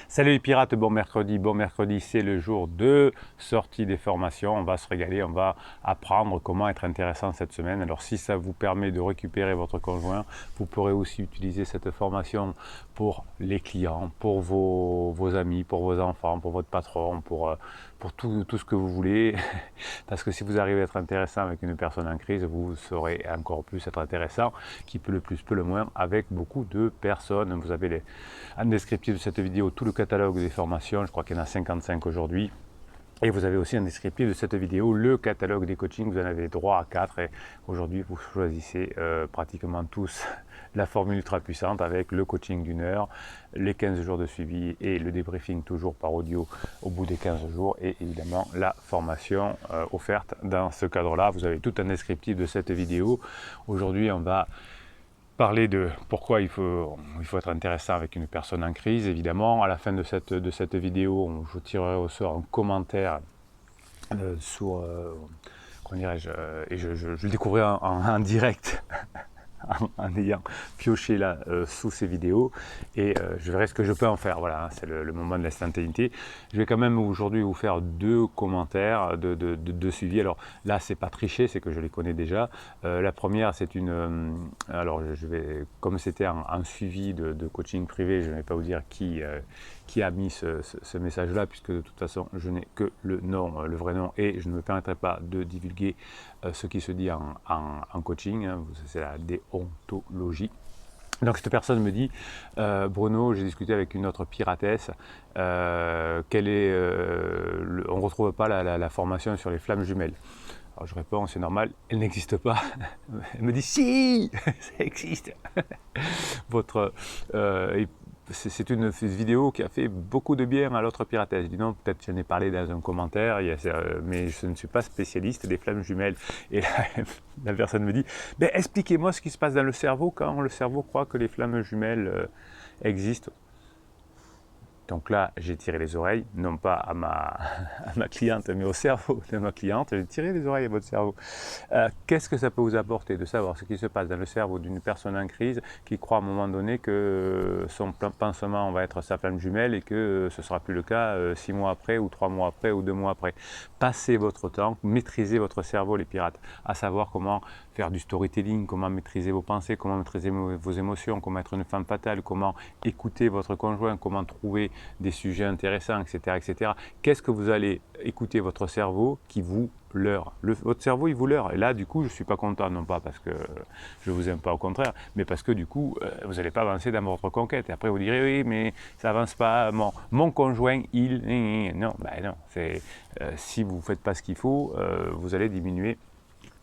Salut les pirates, bon mercredi c'est le jour de sortie des formations, on va se régaler, on va apprendre comment être intéressant cette semaine. Alors si ça vous permet de récupérer votre conjoint, vous pourrez aussi utiliser cette formation pour les clients, pour vos amis, pour vos enfants, pour votre patron, pour tout ce que vous voulez. Parce que si vous arrivez à être intéressant avec une personne en crise, vous saurez encore plus être intéressant, qui peut le plus, peut le moins, avec beaucoup de personnes. Vous avez en descriptif de cette vidéo tout le catalogue des formations, je crois qu'il y en a 55 aujourd'hui. Et vous avez aussi un descriptif de cette vidéo, le catalogue des coachings, vous en avez droit à 4 et aujourd'hui vous choisissez pratiquement tous la formule ultra puissante avec le coaching d'une heure, les 15 jours de suivi et le débriefing toujours par audio au bout des 15 jours et évidemment la formation offerte dans ce cadre-là. Vous avez tout un descriptif de cette vidéo. Aujourd'hui on va parler de pourquoi il faut être intéressant avec une personne en crise. Évidemment, à la fin de cette vidéo, je tirerai au sort un commentaire sur, comment dirais-je, et je le découvrirai en direct en ayant pioché là sous ces vidéos et je verrai ce que je peux en faire. Voilà, hein, c'est le moment de l'instantanéité. Je vais quand même aujourd'hui vous faire deux commentaires de suivi. Alors là, c'est pas tricher, c'est que je les connais déjà. La première, c'est une... alors je vais, comme c'était un suivi de coaching privé, je ne vais pas vous dire qui a mis ce message-là, puisque de toute façon, je n'ai que le nom, le vrai nom, et je ne me permettrai pas de divulguer ce qui se dit en coaching, hein, c'est la déontologie. Donc cette personne me dit, Bruno, j'ai discuté avec une autre piratesse, on ne retrouve pas la formation sur les flammes jumelles. Alors je réponds, c'est normal, elle n'existe pas. Elle me dit, si, ça existe. C'est une vidéo qui a fait beaucoup de bien à l'autre piratesse. Je dis non, peut-être j'en ai parlé dans un commentaire, mais je ne suis pas spécialiste des flammes jumelles. Et là, la personne me dit, ben, expliquez-moi ce qui se passe dans le cerveau quand le cerveau croit que les flammes jumelles existent. Donc là, j'ai tiré les oreilles, non pas à ma cliente, mais au cerveau de ma cliente. J'ai tiré les oreilles à votre cerveau. Qu'est-ce que ça peut vous apporter de savoir ce qui se passe dans le cerveau d'une personne en crise qui croit à un moment donné que son pansement va être sa flamme jumelle et que ce ne sera plus le cas 6 mois après ou 3 mois après ou 2 mois après. Passez votre temps, maîtrisez votre cerveau les pirates, à savoir comment faire du storytelling, comment maîtriser vos pensées, comment maîtriser vos émotions, comment être une femme fatale, comment écouter votre conjoint, comment trouver des sujets intéressants, etc. etc. Qu'est-ce que vous allez écouter votre cerveau qui vous leurre. Votre cerveau, il vous leurre. Et là, du coup, je ne suis pas content, non pas parce que je ne vous aime pas, au contraire, mais parce que du coup, vous n'allez pas avancer dans votre conquête. Et après, vous direz, oui, mais ça n'avance pas. Mon conjoint, il... Non, ben non. Si vous ne faites pas ce qu'il faut, vous allez diminuer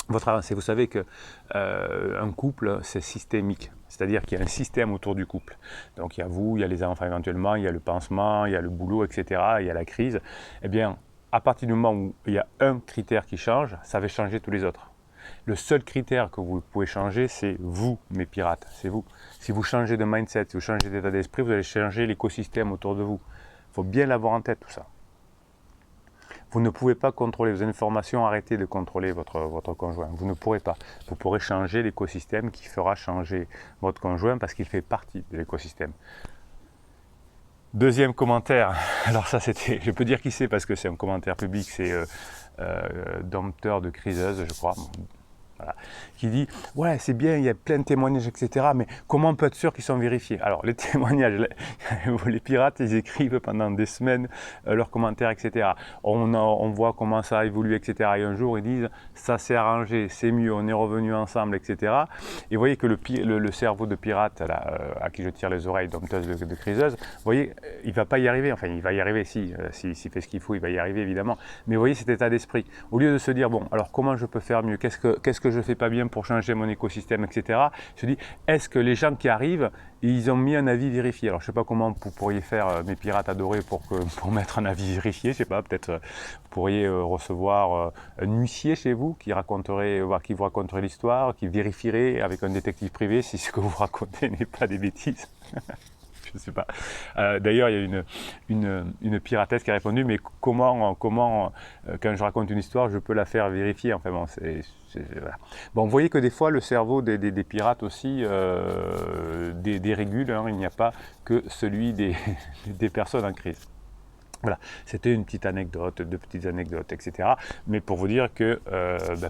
votre avancée. Vous savez qu'un couple, c'est systémique. C'est-à-dire qu'il y a un système autour du couple. Donc il y a vous, il y a les enfants éventuellement, il y a le pansement, il y a le boulot, etc. Il y a la crise. Eh bien, à partir du moment où il y a un critère qui change, ça va changer tous les autres. Le seul critère que vous pouvez changer, c'est vous, mes pirates. C'est vous. Si vous changez de mindset, si vous changez d'état d'esprit, vous allez changer l'écosystème autour de vous. Il faut bien l'avoir en tête, tout ça. Vous ne pouvez pas contrôler vos informations, arrêtez de contrôler votre conjoint. Vous ne pourrez pas. Vous pourrez changer l'écosystème qui fera changer votre conjoint parce qu'il fait partie de l'écosystème. Deuxième commentaire, alors ça c'était, je peux dire qui c'est parce que c'est un commentaire public, c'est Dompteur de Criseuse, je crois. Voilà, qui dit « Ouais, c'est bien, il y a plein de témoignages, etc. Mais comment on peut être sûr qu'ils sont vérifiés ?» Alors, les témoignages, les pirates, ils écrivent pendant des semaines leurs commentaires, etc. On voit comment ça a évolué, etc. Et un jour, ils disent « Ça s'est arrangé, c'est mieux, on est revenu ensemble, etc. » Et vous voyez que le cerveau de pirate, là, à qui je tire les oreilles, dompteuse de criseuse, vous voyez, il ne va pas y arriver. Enfin, il va y arriver, s'il fait ce qu'il faut, il va y arriver, évidemment. Mais vous voyez cet état d'esprit. Au lieu de se dire « Bon, alors comment je peux faire mieux ? Qu'est-ce que je ne fais pas bien pour changer mon écosystème, etc. » Je dis, est-ce que les gens qui arrivent, ils ont mis un avis vérifié? Alors, je ne sais pas comment vous pourriez faire, mes pirates adorés, pour mettre un avis vérifié. Je ne sais pas, peut-être vous pourriez recevoir un huissier chez vous qui vous raconterait l'histoire, qui vérifierait avec un détective privé si ce que vous racontez n'est pas des bêtises. je sais pas. D'ailleurs, il y a une piratesse qui a répondu, mais comment quand je raconte une histoire, je peux la faire vérifier. Enfin bon, voilà. Bon, vous voyez que des fois, le cerveau des pirates aussi dérégule, hein. Il n'y a pas que celui des personnes en crise. Voilà, c'était une petite anecdote, deux petites anecdotes, etc. Mais pour vous dire que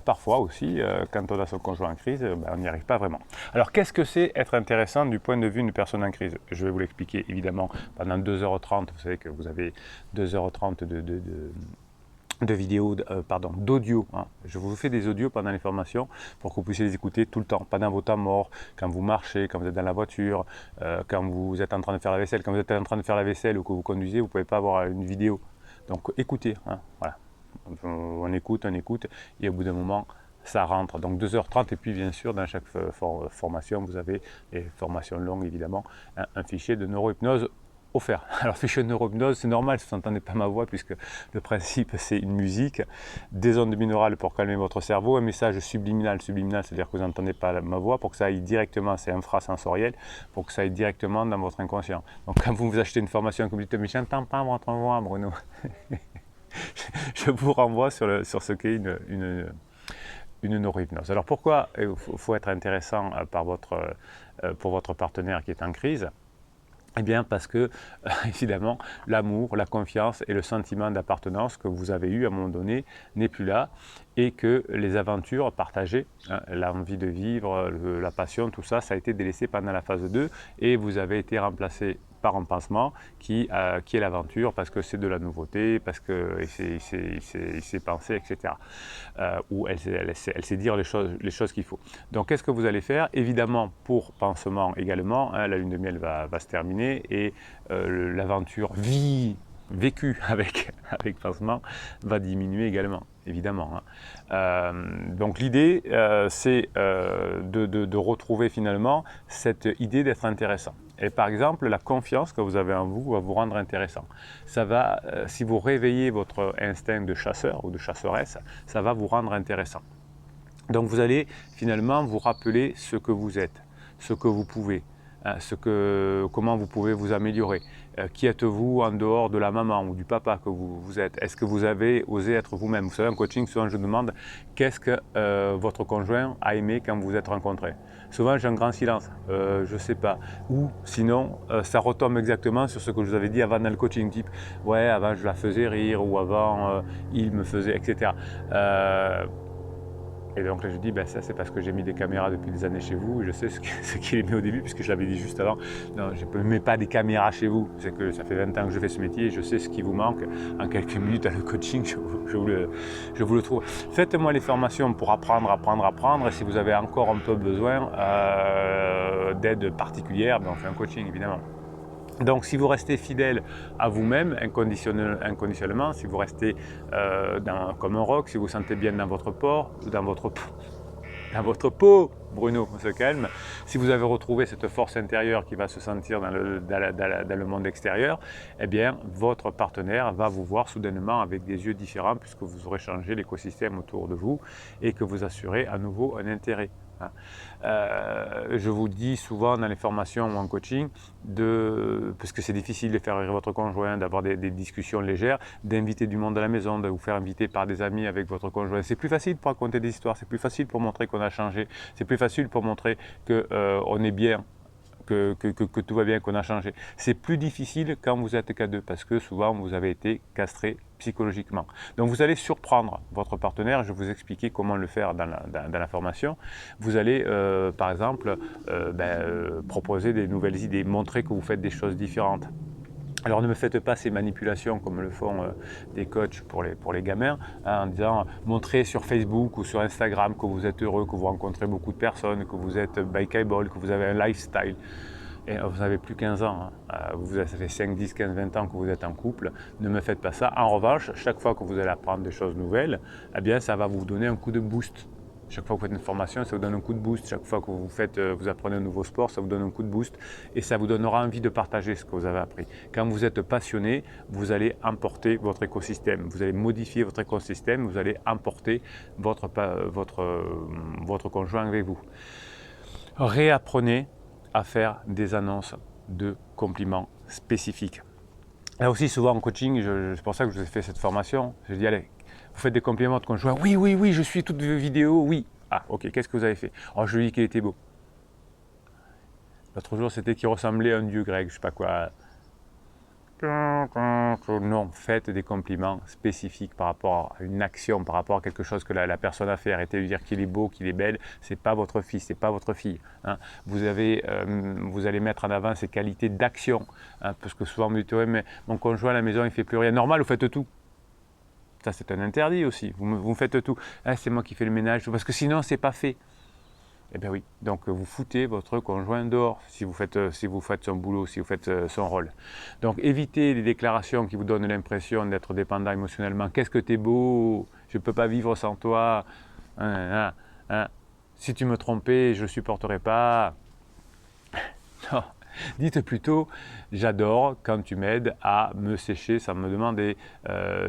parfois aussi, quand on a son conjoint en crise, on n'y arrive pas vraiment. Alors qu'est-ce que c'est être intéressant du point de vue d'une personne en crise? Je vais vous l'expliquer évidemment pendant 2h30. Vous savez que vous avez 2h30 de vidéos, d'audio. Hein. Je vous fais des audios pendant les formations pour que vous puissiez les écouter tout le temps, pas dans vos temps morts, quand vous marchez, quand vous êtes dans la voiture, quand vous êtes en train de faire la vaisselle. Quand vous êtes en train de faire la vaisselle ou que vous conduisez, vous ne pouvez pas avoir une vidéo. Donc écoutez, hein, voilà. On écoute, et au bout d'un moment, ça rentre. Donc 2h30, et puis bien sûr, dans chaque formation, vous avez, les formations longues évidemment, un fichier de neurohypnose offert. Alors fichier de neurohypnose, c'est normal si vous n'entendez pas ma voix, puisque le principe c'est une musique, des ondes binaurales pour calmer votre cerveau, un message subliminal, c'est-à-dire que vous n'entendez pas ma voix, pour que ça aille directement, c'est infrasensoriel, pour que ça aille directement dans votre inconscient. Donc quand vous achetez une formation que vous dites, mais j'entends pas votre voix, Bruno, je vous renvoie sur ce qu'est une neurohypnose. Alors pourquoi il faut être intéressant pour votre partenaire qui est en crise? Eh bien parce que, évidemment, l'amour, la confiance et le sentiment d'appartenance que vous avez eu à un moment donné n'est plus là, et que les aventures partagées, hein, l'envie de vivre, la passion, tout ça, ça a été délaissé pendant la phase 2, et vous avez été remplacé par un pansement qui est l'aventure, parce que c'est de la nouveauté, parce qu'il s'est pensé, etc. Où elle sait dire les choses qu'il faut. Donc qu'est-ce que vous allez faire? Évidemment, pour pansement également, hein, la lune de miel va se terminer, et l'aventure vécue avec pansement va diminuer également, évidemment. Hein. Donc l'idée, c'est de retrouver finalement cette idée d'être intéressant. Et par exemple, la confiance que vous avez en vous va vous rendre intéressant. Ça va, si vous réveillez votre instinct de chasseur ou de chasseresse, ça va vous rendre intéressant. Donc vous allez finalement vous rappeler ce que vous êtes, ce que vous pouvez, hein, comment vous pouvez vous améliorer. Qui êtes-vous en dehors de la maman ou du papa que vous êtes? Est-ce que vous avez osé être vous-même? Vous savez, en coaching, souvent je demande qu'est-ce que votre conjoint a aimé quand vous vous êtes rencontrés. Souvent j'ai un grand silence, je ne sais pas. Ou sinon, ça retombe exactement sur ce que je vous avais dit avant dans le coaching, type ouais, avant je la faisais rire, ou avant il me faisait, etc. Et donc là je dis, ça c'est parce que j'ai mis des caméras depuis des années chez vous, et je sais ce qu'il aimait au début, puisque je l'avais dit juste avant. Non, je ne mets pas des caméras chez vous, c'est que ça fait 20 ans que je fais ce métier, et je sais ce qui vous manque. En quelques minutes dans le coaching, je vous le trouve. Faites-moi les formations pour apprendre, et si vous avez encore un peu besoin d'aide particulière, on fait un coaching évidemment. Donc si vous restez fidèle à vous-même inconditionnellement, si vous restez comme un roc, si vous vous sentez bien dans votre peau, Bruno, on se calme. Si vous avez retrouvé cette force intérieure qui va se sentir dans le monde extérieur, eh bien votre partenaire va vous voir soudainement avec des yeux différents, puisque vous aurez changé l'écosystème autour de vous et que vous assurez à nouveau un intérêt. Je vous dis souvent dans les formations ou en coaching, parce que c'est difficile de faire rire votre conjoint, d'avoir des discussions légères, d'inviter du monde à la maison, de vous faire inviter par des amis avec votre conjoint. C'est plus facile pour raconter des histoires, c'est plus facile pour montrer qu'on a changé, c'est plus facile pour montrer qu'on est bien, que tout va bien, qu'on a changé. C'est plus difficile quand vous êtes qu'à deux, parce que souvent vous avez été castré psychologiquement. Donc vous allez surprendre votre partenaire. Je vais vous expliquer comment le faire dans la formation. Vous allez par exemple proposer des nouvelles idées, montrer que vous faites des choses différentes. Alors ne me faites pas ces manipulations comme le font des coachs pour les gamins, hein, en disant montrez sur Facebook ou sur Instagram que vous êtes heureux, que vous rencontrez beaucoup de personnes, que vous êtes bikeable, que vous avez un lifestyle. Et vous n'avez plus 15 ans, hein. Ça fait 5, 10, 15, 20 ans que vous êtes en couple. Ne me faites pas ça. En revanche, chaque fois que vous allez apprendre des choses nouvelles, eh bien, ça va vous donner un coup de boost. Chaque fois que vous faites une formation, ça vous donne un coup de boost. Chaque fois que vous apprenez un nouveau sport, ça vous donne un coup de boost. Et ça vous donnera envie de partager ce que vous avez appris. Quand vous êtes passionné, vous allez emporter votre écosystème. Vous allez modifier votre écosystème. Vous allez emporter votre conjoint avec vous. Réapprenez à faire des annonces de compliments spécifiques. Là aussi, souvent en coaching, c'est pour ça que je vous ai fait cette formation, je dis allez, vous faites des compliments de conjoint, oui, oui, oui, je suis toutes vos vidéos, oui. Ah, ok, qu'est-ce que vous avez fait? Oh, je lui ai dit qu'il était beau. L'autre jour, c'était qu'il ressemblait à un dieu grec, je sais pas quoi. Non, faites des compliments spécifiques par rapport à une action, par rapport à quelque chose que la personne a fait. Arrêtez de dire qu'il est beau, qu'il est belle. C'est pas votre fils, c'est pas votre fille. Hein. Vous allez mettre en avant ses qualités d'action, hein, parce que souvent vous dites ouais, mais mon conjoint à la maison il fait plus rien. Normal, vous faites tout. Ça c'est un interdit aussi. Vous faites tout. Ah, c'est moi qui fais le ménage, parce que sinon c'est pas fait. Eh bien oui, donc vous foutez votre conjoint dehors si vous faites son boulot, si vous faites son rôle. Donc évitez les déclarations qui vous donnent l'impression d'être dépendant émotionnellement. Qu'est-ce que t'es beau, je ne peux pas vivre sans toi. Hein, hein, hein. Si tu me trompais, je ne supporterai pas. Non. Dites plutôt, j'adore quand tu m'aides à me sécher sans me demander.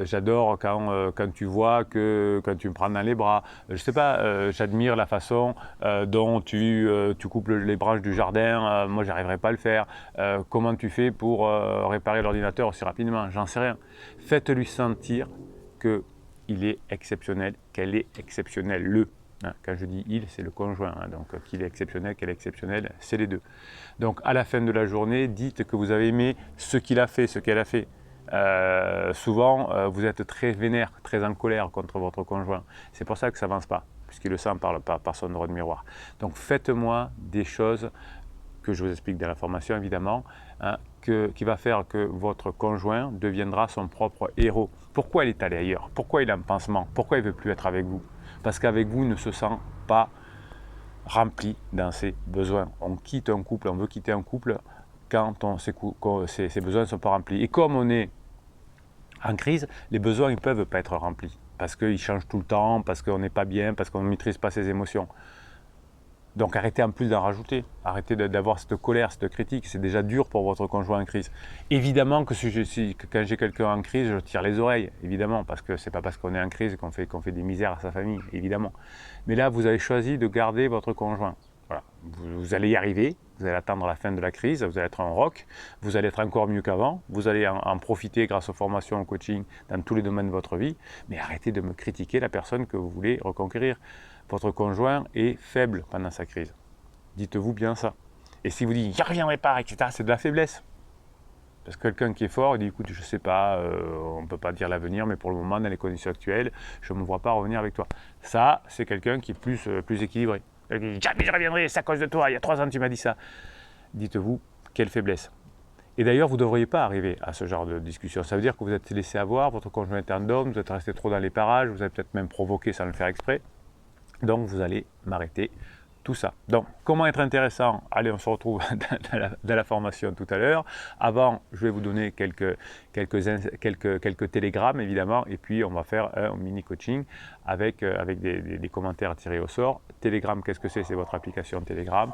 J'adore quand tu vois que quand tu me prends dans les bras. Je sais pas, j'admire la façon dont tu coupes les branches du jardin. Moi, j'arriverai pas à le faire. Comment tu fais pour réparer l'ordinateur aussi rapidement? J'en sais rien. Faites-lui sentir qu'il est exceptionnel, qu'elle est exceptionnelle. Quand je dis il, c'est le conjoint. Donc qu'il est exceptionnel, qu'elle est exceptionnelle, c'est les deux. Donc à la fin de la journée, dites que vous avez aimé ce qu'il a fait, ce qu'elle a fait. Souvent, vous êtes très vénère, très en colère contre votre conjoint. C'est pour ça que ça n'avance pas, puisqu'il le sent par son droit de miroir. Donc faites-moi des choses que je vous explique dans la formation évidemment, hein, qui va faire que votre conjoint deviendra son propre héros. Pourquoi il est allé ailleurs? Pourquoi il est en pansement? Pourquoi il ne veut plus être avec vous? Parce qu'avec vous, il ne se sent pas rempli dans ses besoins. On quitte un couple, on veut quitter un couple quand ses besoins ne sont pas remplis. Et comme on est en crise, les besoins ne peuvent pas être remplis parce qu'ils changent tout le temps, parce qu'on n'est pas bien, parce qu'on ne maîtrise pas ses émotions. Donc arrêtez en plus d'en rajouter, arrêtez d'avoir cette colère, cette critique, c'est déjà dur pour votre conjoint en crise. Évidemment que quand j'ai quelqu'un en crise, je tire les oreilles, évidemment, parce que c'est pas parce qu'on est en crise qu'on fait des misères à sa famille, évidemment. Mais là, vous avez choisi de garder votre conjoint. Voilà. Vous allez y arriver, vous allez attendre la fin de la crise, vous allez être un rock, vous allez être encore mieux qu'avant, vous allez en profiter grâce aux formations, au coaching, dans tous les domaines de votre vie, mais arrêtez de me critiquer la personne que vous voulez reconquérir. Votre conjoint est faible pendant sa crise. Dites-vous bien ça. Et si vous dites, j'y reviendrai pas, etc., c'est de la faiblesse. Parce que quelqu'un qui est fort, il dit, écoute, je ne sais pas, on ne peut pas dire l'avenir, mais pour le moment, dans les conditions actuelles, je ne me vois pas revenir avec toi. Ça, c'est quelqu'un qui est plus équilibré. Il dit, jamais je reviendrai, c'est à cause de toi, il y a 3 ans tu m'as dit ça. Dites-vous, quelle faiblesse. Et d'ailleurs, vous ne devriez pas arriver à ce genre de discussion. Ça veut dire que vous êtes laissé avoir, votre conjoint est en dôme, vous êtes resté trop dans les parages, vous avez peut-être même provoqué sans le faire exprès. Donc, vous allez m'arrêter tout ça. Donc, comment être intéressant? Allez, on se retrouve dans la formation tout à l'heure. Avant, je vais vous donner quelques télégrammes, évidemment, et puis on va faire un mini coaching avec des commentaires tirés au sort. Telegram, qu'est-ce que c'est? C'est votre application Telegram.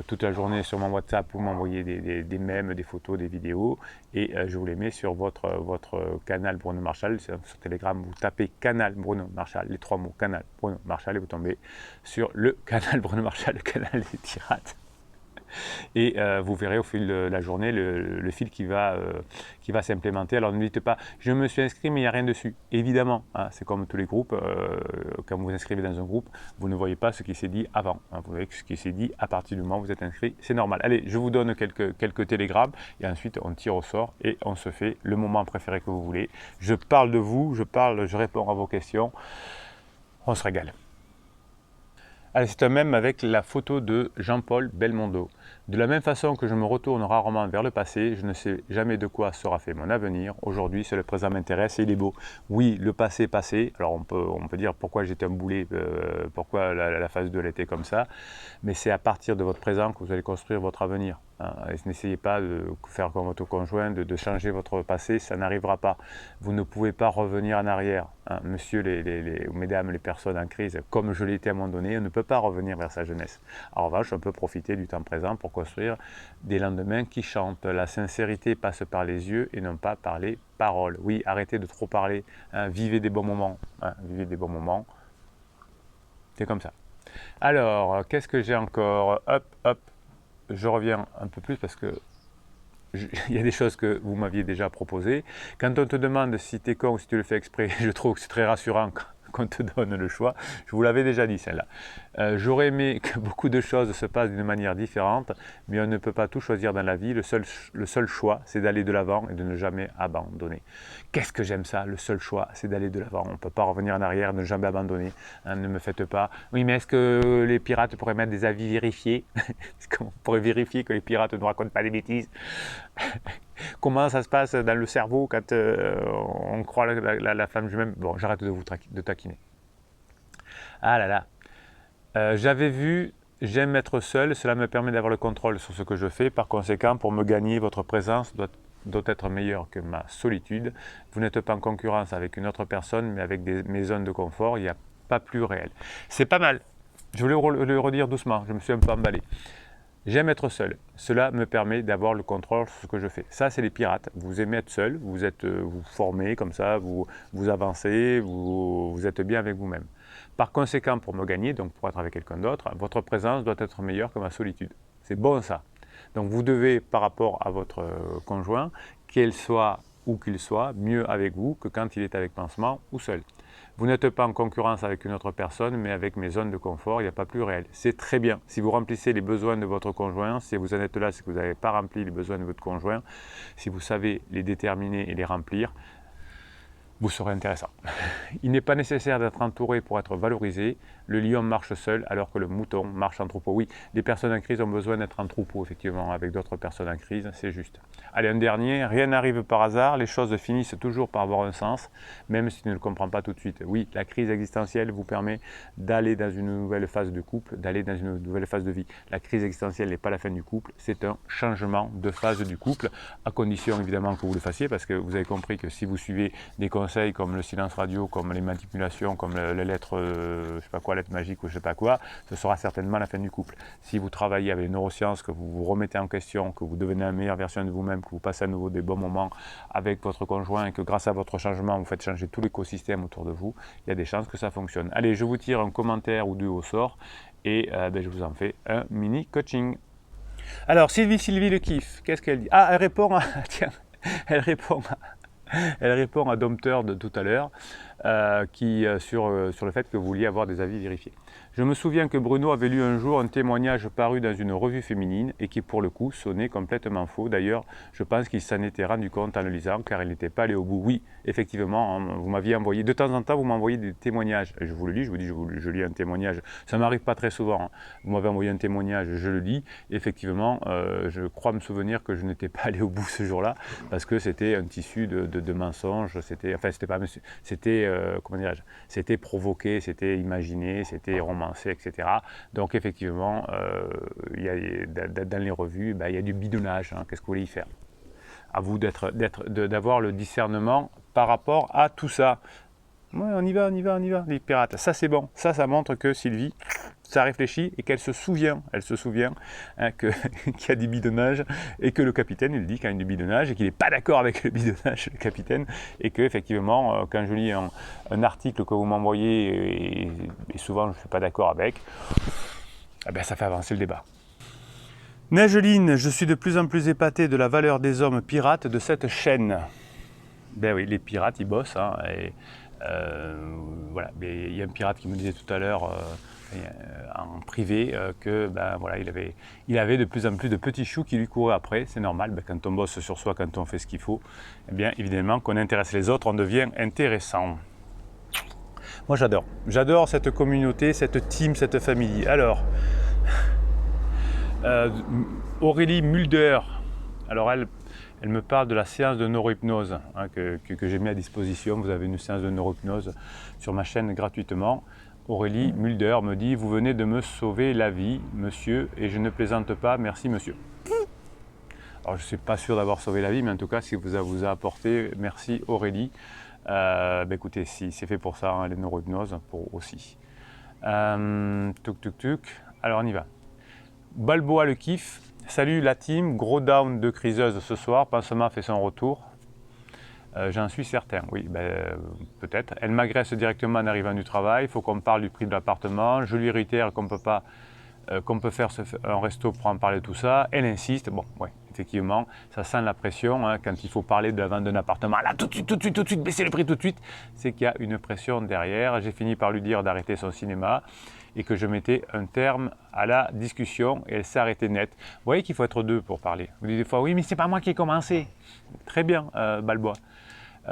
Toute la journée sur mon WhatsApp, vous m'envoyez des mèmes, des photos, des vidéos, et je vous les mets sur votre canal Bruno Marchal. Sur Telegram, vous tapez canal Bruno Marchal, les 3 mots, canal Bruno Marchal, et vous tombez sur le canal Bruno Marchal, le canal des tirades. Et vous verrez au fil de la journée le fil qui va s'implémenter. Alors ne dites pas, je me suis inscrit mais il n'y a rien dessus. Évidemment, hein, c'est comme tous les groupes, quand vous vous inscrivez dans un groupe, vous ne voyez pas ce qui s'est dit avant. Hein, vous voyez ce qui s'est dit à partir du moment où vous êtes inscrit, c'est normal. Allez, je vous donne quelques télégrammes et ensuite on tire au sort et on se fait le moment préféré que vous voulez. Je parle de vous, je réponds à vos questions, on se régale. Allez, c'est un mème avec la photo de Jean-Paul Belmondo. De la même façon que je me retourne rarement vers le passé, je ne sais jamais de quoi sera fait mon avenir. Aujourd'hui, c'est le présent m'intéresse et il est beau. Oui, le passé, passé. Alors on peut dire pourquoi j'étais un boulet, pourquoi la phase 2 elle était comme ça. Mais c'est à partir de votre présent que vous allez construire votre avenir. Hein. N'essayez pas de faire comme votre conjoint, de changer votre passé, ça n'arrivera pas. Vous ne pouvez pas revenir en arrière. Hein. Monsieur, ou mesdames, les personnes en crise, comme je l'étais à un moment donné, on ne peut pas revenir vers sa jeunesse. En revanche, on peut profiter du temps présent pour construire des lendemains qui chantent. La sincérité passe par les yeux et non pas par les paroles. Oui, arrêtez de trop parler, hein, vivez des bons moments. Hein, vivez des bons moments. C'est comme ça. Alors, qu'est-ce que j'ai encore? Hop, hop, je reviens un peu plus parce que il y a des choses que vous m'aviez déjà proposées. Quand on te demande si tu es con ou si tu le fais exprès, je trouve que c'est très rassurant qu'on te donne le choix. Je vous l'avais déjà dit celle-là. J'aurais aimé que beaucoup de choses se passent d'une manière différente, mais on ne peut pas tout choisir dans la vie. Le seul choix, c'est d'aller de l'avant et de ne jamais abandonner. Qu'est-ce que j'aime ça, le seul choix, c'est d'aller de l'avant. On ne peut pas revenir en arrière, ne jamais abandonner. Hein, ne me faites pas. Oui, mais est-ce que les pirates pourraient mettre des avis vérifiés? Est-ce qu'on pourrait vérifier que les pirates ne racontent pas des bêtises? Comment ça se passe dans le cerveau quand on croit la femme jumelle? Bon, j'arrête de vous taquiner. Ah là là. J'avais vu, j'aime être seul, cela me permet d'avoir le contrôle sur ce que je fais. Par conséquent, pour me gagner, votre présence doit être meilleure que ma solitude. Vous n'êtes pas en concurrence avec une autre personne, mais avec mes zones de confort. Il n'y a pas plus réel. C'est pas mal. Je voulais le redire doucement, je me suis un peu emballé. J'aime être seul. Cela me permet d'avoir le contrôle sur ce que je fais. Ça, c'est les pirates. Vous aimez être seul, vous formez comme ça, vous avancez, vous êtes bien avec vous-même. Par conséquent, pour me gagner, donc pour être avec quelqu'un d'autre, votre présence doit être meilleure que ma solitude. C'est bon ça. Donc vous devez, par rapport à votre conjoint, qu'il soit où qu'il soit, mieux avec vous que quand il est avec pansement ou seul. Vous n'êtes pas en concurrence avec une autre personne, mais avec mes zones de confort, il n'y a pas plus réel. C'est très bien. Si vous remplissez les besoins de votre conjoint, si vous en êtes là, c'est que vous n'avez pas rempli les besoins de votre conjoint, si vous savez les déterminer et les remplir, vous serez intéressant. Il n'est pas nécessaire d'être entouré pour être valorisé. Le lion marche seul alors que le mouton marche en troupeau. Oui, les personnes en crise ont besoin d'être en troupeau, effectivement, avec d'autres personnes en crise, c'est juste. Allez, un dernier, rien n'arrive par hasard, les choses finissent toujours par avoir un sens, même si tu ne le comprends pas tout de suite. Oui, la crise existentielle vous permet d'aller dans une nouvelle phase de couple, d'aller dans une nouvelle phase de vie. La crise existentielle n'est pas la fin du couple, c'est un changement de phase du couple, à condition évidemment que vous le fassiez, parce que vous avez compris que si vous suivez des conseils comme le silence radio, comme les manipulations, comme les lettres, je sais pas quoi, lettres magiques ou je sais pas quoi, ce sera certainement la fin du couple. Si vous travaillez avec les neurosciences, que vous vous remettez en question, que vous devenez la meilleure version de vous-même, que vous passez à nouveau des bons moments avec votre conjoint et que grâce à votre changement, vous faites changer tout l'écosystème autour de vous, il y a des chances que ça fonctionne. Allez, je vous tire un commentaire ou deux au sort et je vous en fais un mini coaching. Alors, Sylvie le kiffe, qu'est-ce qu'elle dit? Ah, elle répond à... Tiens, elle répond à Dompteur de tout à l'heure sur le fait que vous vouliez avoir des avis vérifiés. Je me souviens que Bruno avait lu un jour un témoignage paru dans une revue féminine et qui pour le coup sonnait complètement faux. D'ailleurs, je pense qu'il s'en était rendu compte en le lisant car il n'était pas allé au bout. Oui, effectivement, hein, vous m'aviez envoyé, de temps en temps vous m'envoyez des témoignages. Je vous le lis, je vous dis, je lis un témoignage. Ça ne m'arrive pas très souvent. Hein. Vous m'avez envoyé un témoignage, je le lis. Effectivement, je crois me souvenir que je n'étais pas allé au bout ce jour-là parce que c'était un tissu de mensonges. C'était provoqué, c'était imaginé, c'était romancé, etc. Donc effectivement, dans les revues, il y a du bidonnage. Hein. Qu'est-ce que vous voulez y faire? À vous d'avoir le discernement par rapport à tout ça. Ouais, on y va, les pirates. Ça c'est bon. Ça montre que Sylvie, ça réfléchit et qu'elle se souvient. Elle se souvient hein, qu'il y a du bidonnage et que le capitaine, il dit qu'il y a du bidonnage et qu'il n'est pas d'accord avec le bidonnage, le capitaine. Et qu'effectivement, quand je lis un article que vous m'envoyez et souvent je ne suis pas d'accord avec, eh ben, ça fait avancer le débat. Neigeline, je suis de plus en plus épaté de la valeur des hommes pirates de cette chaîne. Ben oui, les pirates, ils bossent. Hein, et, voilà, il y a un pirate qui me disait tout à l'heure en privé que il avait de plus en plus de petits choux qui lui couraient après. C'est normal, quand on bosse sur soi, quand on fait ce qu'il faut, eh bien évidemment qu'on intéresse les autres, on devient intéressant. Moi j'adore cette communauté, cette team, cette famille. Alors, Aurélie Mulder, alors elle me parle de la séance de neurohypnose hein, que j'ai mis à disposition. Vous avez une séance de neurohypnose sur ma chaîne gratuitement. Aurélie Mulder me dit « Vous venez de me sauver la vie, monsieur, et je ne plaisante pas, merci monsieur. » Alors je ne suis pas sûr d'avoir sauvé la vie, mais en tout cas, si vous a apporté, merci Aurélie. Écoutez, si c'est fait pour ça, hein, les neurohypnoses, pour aussi. Alors on y va. Balboa le kiff. Salut la team, gros down de criseuse ce soir, Pansement fait son retour. J'en suis certain, oui, peut-être. Elle m'agresse directement en arrivant du travail, il faut qu'on parle du prix de l'appartement. Je lui réitère qu'on peut faire un resto pour en parler de tout ça. Elle insiste, bon, ouais, effectivement, ça sent la pression hein, quand il faut parler de la vente d'un appartement. Là, tout de suite, baisser le prix tout de suite. C'est qu'il y a une pression derrière. J'ai fini par lui dire d'arrêter son cinéma et que je mettais un terme à la discussion et elle s'est arrêtée net. Vous voyez qu'il faut être deux pour parler. Vous dites des fois, oui, mais c'est pas moi qui ai commencé. Très bien, Balboa. 1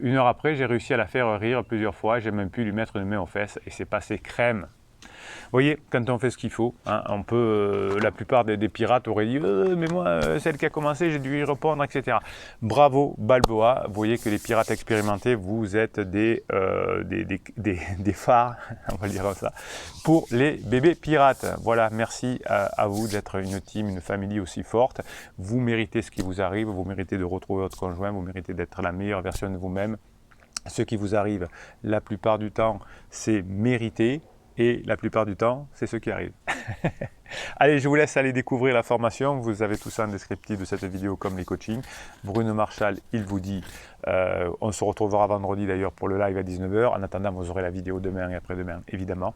heure après, j'ai réussi à la faire rire plusieurs fois. J'ai même pu lui mettre une main aux fesses et c'est passé crème. Vous voyez, quand on fait ce qu'il faut, hein, on peut, la plupart des pirates auraient dit mais moi, celle qui a commencé, j'ai dû y répondre, etc. Bravo Balboa, vous voyez que les pirates expérimentés, vous êtes des phares, on va le dire comme ça, pour les bébés pirates. Voilà, merci à vous d'être une team, une famille aussi forte. Vous méritez ce qui vous arrive, vous méritez de retrouver votre conjoint, vous méritez d'être la meilleure version de vous-même. Ce qui vous arrive, la plupart du temps, c'est mérité. Et la plupart du temps, c'est ce qui arrive. Allez, je vous laisse aller découvrir la formation. Vous avez tout ça en descriptif de cette vidéo comme les coachings. Bruno Marchal, il vous dit, on se retrouvera vendredi d'ailleurs pour le live à 19h. En attendant, vous aurez la vidéo demain et après-demain, évidemment.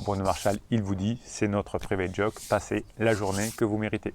Bruno Marchal, il vous dit, c'est notre private joke. Passez la journée que vous méritez.